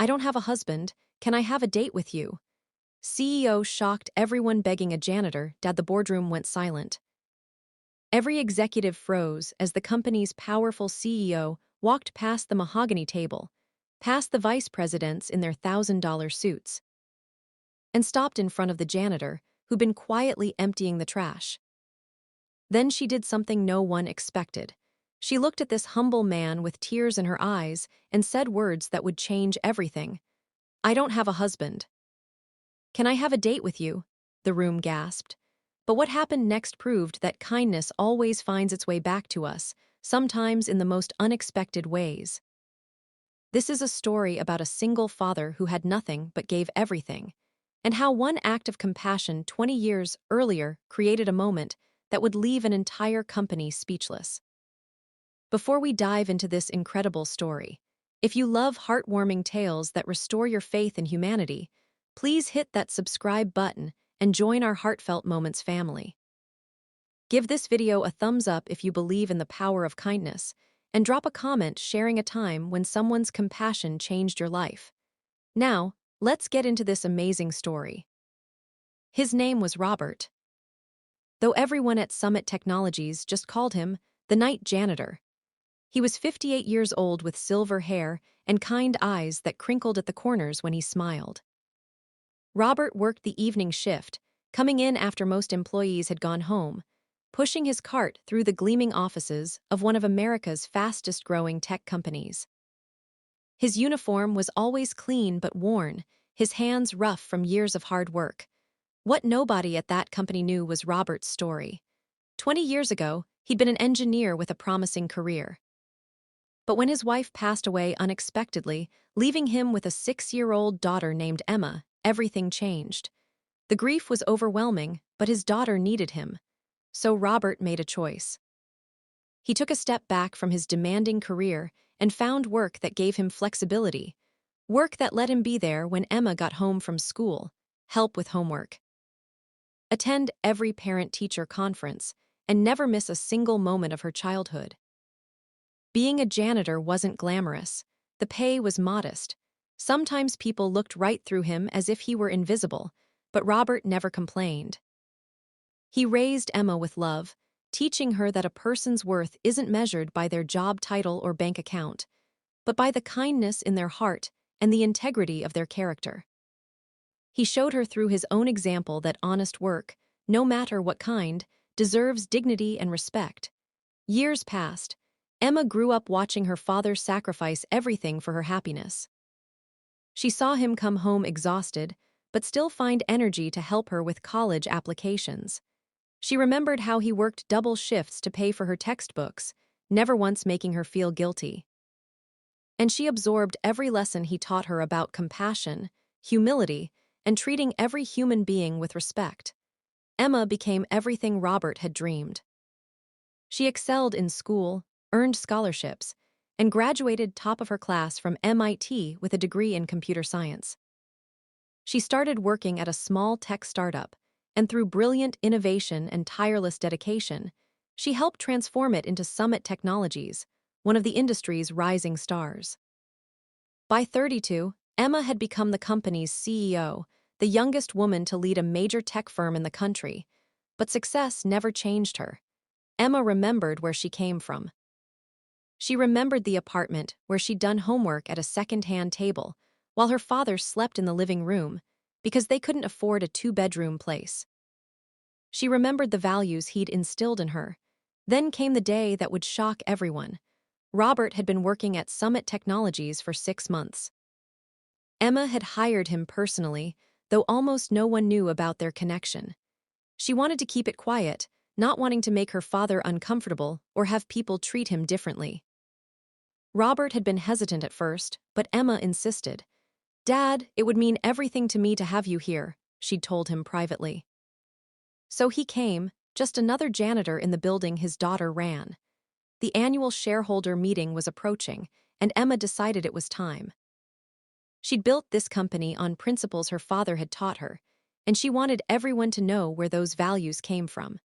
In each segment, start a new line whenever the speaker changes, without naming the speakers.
I don't have a husband. Can I have a date with you? CEO shocked everyone begging a janitor. The boardroom went silent. Every executive froze as the company's powerful CEO walked past the mahogany table, past the vice presidents in their $1,000 suits, and stopped in front of the janitor, who'd been quietly emptying the trash. Then she did something no one expected. She looked at this humble man with tears in her eyes and said words that would change everything. I don't have a husband. Can I have a date with you? The room gasped. But what happened next proved that kindness always finds its way back to us, sometimes in the most unexpected ways. This is a story about a single father who had nothing but gave everything, and how one act of compassion 20 years earlier created a moment that would leave an entire company speechless. Before we dive into this incredible story, if you love heartwarming tales that restore your faith in humanity, please hit that subscribe button and join our Heartfelt Moments family. Give this video a thumbs up if you believe in the power of kindness, and drop a comment sharing a time when someone's compassion changed your life. Now, let's get into this amazing story. His name was Robert. Though everyone at Summit Technologies just called him the night janitor. He was 58 years old with silver hair and kind eyes that crinkled at the corners when he smiled. Robert worked the evening shift, coming in after most employees had gone home, pushing his cart through the gleaming offices of one of America's fastest-growing tech companies. His uniform was always clean but worn, his hands rough from years of hard work. What nobody at that company knew was Robert's story. 20 years ago, he'd been an engineer with a promising career. But when his wife passed away unexpectedly, leaving him with a 6-year-old daughter named Emma, everything changed. The grief was overwhelming, but his daughter needed him. So Robert made a choice. He took a step back from his demanding career and found work that gave him flexibility, work that let him be there when Emma got home from school, help with homework, attend every parent-teacher conference, and never miss a single moment of her childhood. Being a janitor wasn't glamorous. The pay was modest. Sometimes people looked right through him as if he were invisible, but Robert never complained. He raised Emma with love, teaching her that a person's worth isn't measured by their job title or bank account, but by the kindness in their heart and the integrity of their character. He showed her through his own example that honest work, no matter what kind, deserves dignity and respect. Years passed. Emma grew up watching her father sacrifice everything for her happiness. She saw him come home exhausted, but still find energy to help her with college applications. She remembered how he worked double shifts to pay for her textbooks, never once making her feel guilty. And she absorbed every lesson he taught her about compassion, humility, and treating every human being with respect. Emma became everything Robert had dreamed. She excelled in school, earned scholarships, and graduated top of her class from MIT with a degree in computer science. She started working at a small tech startup, and through brilliant innovation and tireless dedication, she helped transform it into Summit Technologies, one of the industry's rising stars. By 32, Emma had become the company's CEO, the youngest woman to lead a major tech firm in the country, but success never changed her. Emma remembered where she came from. She remembered the apartment where she'd done homework at a second-hand table, while her father slept in the living room, because they couldn't afford a 2-bedroom place. She remembered the values he'd instilled in her. Then came the day that would shock everyone. Robert had been working at Summit Technologies for 6 months. Emma had hired him personally, though almost no one knew about their connection. She wanted to keep it quiet, not wanting to make her father uncomfortable or have people treat him differently. Robert had been hesitant at first, but Emma insisted. "Dad, it would mean everything to me to have you here," she'd told him privately. So he came, just another janitor in the building his daughter ran. The annual shareholder meeting was approaching, and Emma decided it was time. She'd built this company on principles her father had taught her, and she wanted everyone to know where those values came from.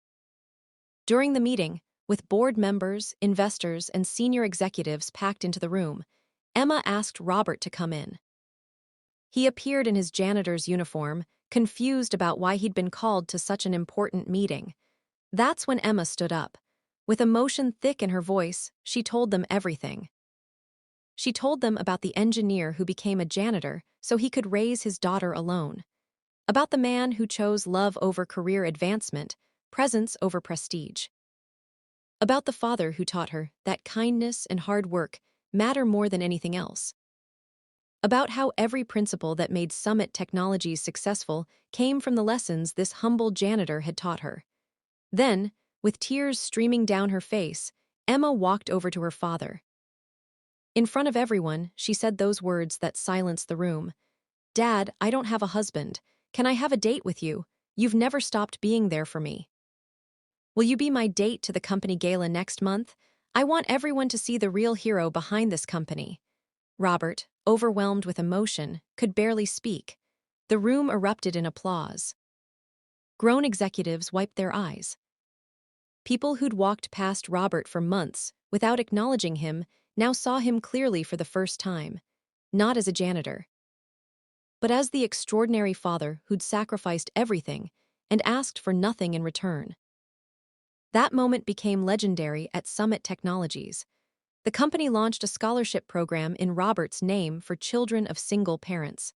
During the meeting, with board members, investors, and senior executives packed into the room, Emma asked Robert to come in. He appeared in his janitor's uniform, confused about why he'd been called to such an important meeting. That's when Emma stood up. With emotion thick in her voice, she told them everything. She told them about the engineer who became a janitor so he could raise his daughter alone. About the man who chose love over career advancement, presence over prestige. About the father who taught her that kindness and hard work matter more than anything else. About how every principle that made Summit Technologies successful came from the lessons this humble janitor had taught her. Then, with tears streaming down her face, Emma walked over to her father. In front of everyone, she said those words that silenced the room. "Dad, I don't have a husband. Can I have a date with you? You've never stopped being there for me. Will you be my date to the company gala next month? I want everyone to see the real hero behind this company." Robert, overwhelmed with emotion, could barely speak. The room erupted in applause. Grown executives wiped their eyes. People who'd walked past Robert for months without acknowledging him now saw him clearly for the first time, not as a janitor, but as the extraordinary father who'd sacrificed everything and asked for nothing in return. That moment became legendary at Summit Technologies. The company launched a scholarship program in Robert's name for children of single parents.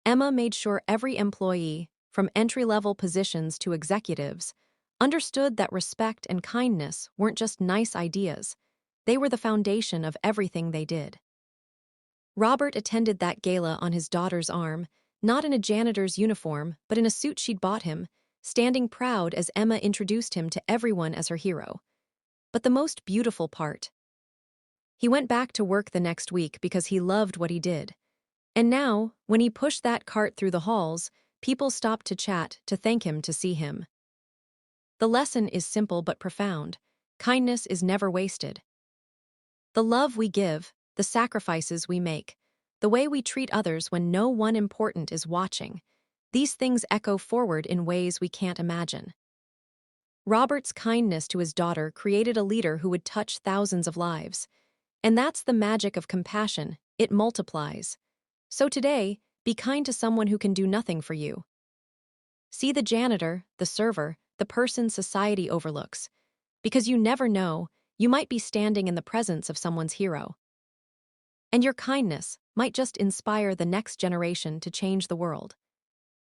Emma made sure every employee, from entry-level positions to executives, understood that respect and kindness weren't just nice ideas. They were the foundation of everything they did. Robert attended that gala on his daughter's arm, not in a janitor's uniform, but in a suit she'd bought him, standing proud as Emma introduced him to everyone as her hero. But the most beautiful part: he went back to work the next week because he loved what he did. And now, when he pushed that cart through the halls, people stopped to chat, to thank him, to see him. The lesson is simple but profound. Kindness is never wasted. The love we give, the sacrifices we make, the way we treat others when no one important is watching, these things echo forward in ways we can't imagine. Robert's kindness to his daughter created a leader who would touch thousands of lives. And that's the magic of compassion. It multiplies. So today, be kind to someone who can do nothing for you. See the janitor, the server, the person society overlooks. Because you never know, you might be standing in the presence of someone's hero. And your kindness might just inspire the next generation to change the world.